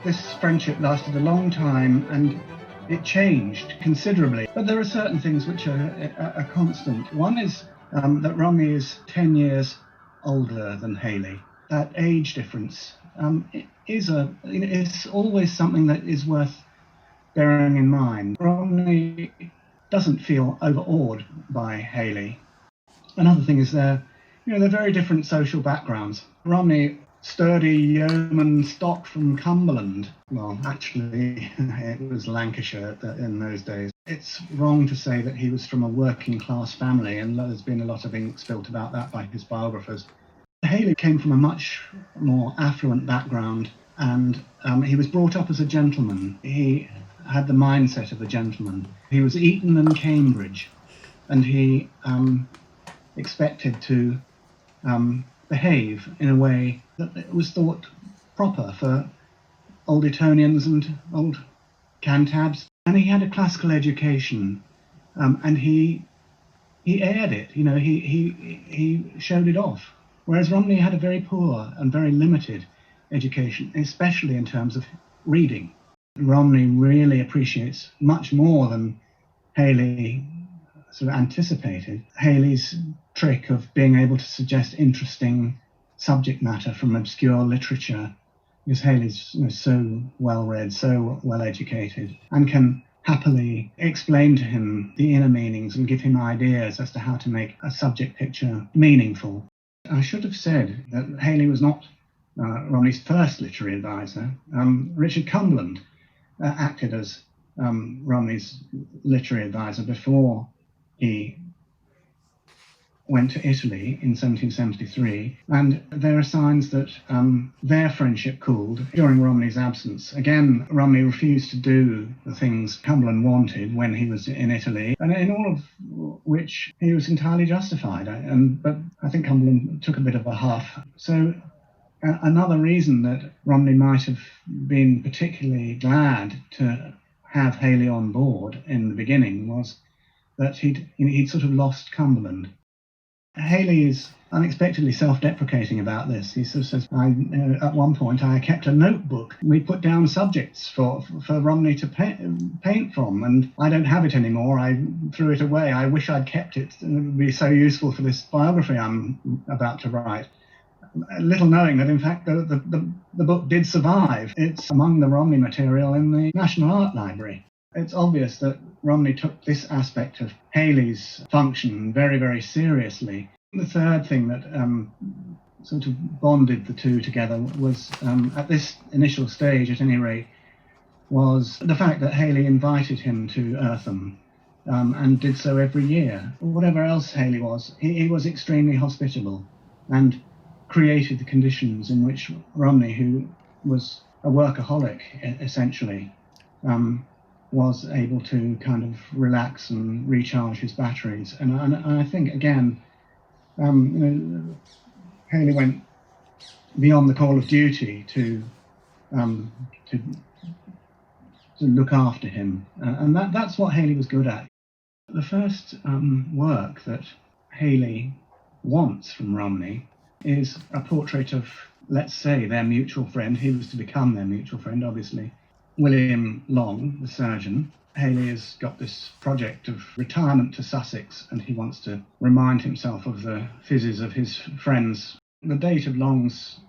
This friendship lasted a long time and it changed considerably. But there are certain things which are constant. One is that Romney is 10 years older than Hayley. That age difference is always something that is worth bearing in mind. Romney doesn't feel overawed by Hayley. Another thing is they're very different social backgrounds. Romney, sturdy yeoman stock from Cumberland. Well, actually, it was Lancashire in those days. It's wrong to say that he was from a working class family, and there's been a lot of ink spilt about that by his biographers. Hayley came from a much more affluent background, and he was brought up as a gentleman. He had the mindset of a gentleman. He was Eton and Cambridge, and he expected to behave in a way that was thought proper for old Etonians and old Cantabs. And he had a classical education, and he aired it. He showed it off. Whereas Romney had a very poor and very limited education, especially in terms of reading. Romney really appreciates much more than Hayley sort of anticipated Hayley's trick of being able to suggest interesting subject matter from obscure literature, because Hayley's so well read, so well educated, and can happily explain to him the inner meanings and give him ideas as to how to make a subject picture meaningful. I should have said that Hayley was not Romney's first literary advisor. Richard Cumberland acted as Romney's literary advisor before he went to Italy in 1773, and there are signs that their friendship cooled during Romney's absence. Again, Romney refused to do the things Cumberland wanted when he was in Italy, and in all of which he was entirely justified. But I think Cumberland took a bit of a huff. So another reason that Romney might have been particularly glad to have Hayley on board in the beginning was that he'd sort of lost Cumberland. Hayley is unexpectedly self-deprecating about this. He sort of says, at one point I kept a notebook. We put down subjects for Romney to paint from, and I don't have it anymore. I threw it away. I wish I'd kept it. It would be so useful for this biography I'm about to write. Little knowing that, in fact, the book did survive. It's among the Romney material in the National Art Library. It's obvious that Romney took this aspect of Hayley's function very, very seriously. The third thing that sort of bonded the two together was, at this initial stage at any rate, was the fact that Hayley invited him to Eartham and did so every year. Whatever else Hayley was, he was extremely hospitable and created the conditions in which Romney, who was a workaholic essentially, was able to kind of relax and recharge his batteries. And I think, again, Hayley went beyond the call of duty to look after him. And that's what Hayley was good at. The first work that Hayley wants from Romney is a portrait of, let's say, their mutual friend. He was to become their mutual friend, obviously, William Long, the surgeon. Hayley has got this project of retirement to Sussex, and he wants to remind himself of the physis of his friends. The date of Long's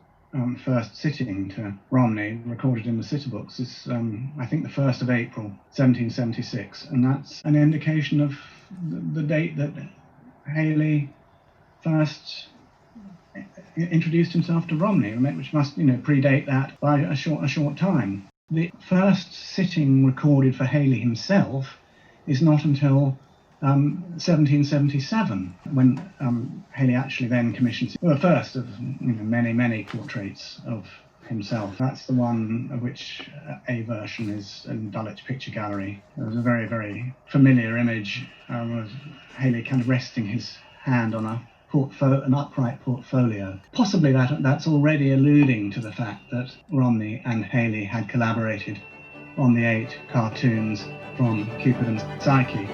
first sitting to Romney, recorded in the sitter books, is I think the 1st of April 1776, and that's an indication of the date that Hayley first introduced himself to Romney, which must predate that by a short time. The first sitting recorded for Hayley himself is not until 1777, when Hayley actually then commissions the first of many portraits of himself. That's the one of which a version is in Dulwich Picture Gallery. There's a very, very familiar image of Hayley kind of resting his hand on an upright portfolio. Possibly that's already alluding to the fact that Romney and Hayley had collaborated on the 8 cartoons from Cupid and Psyche.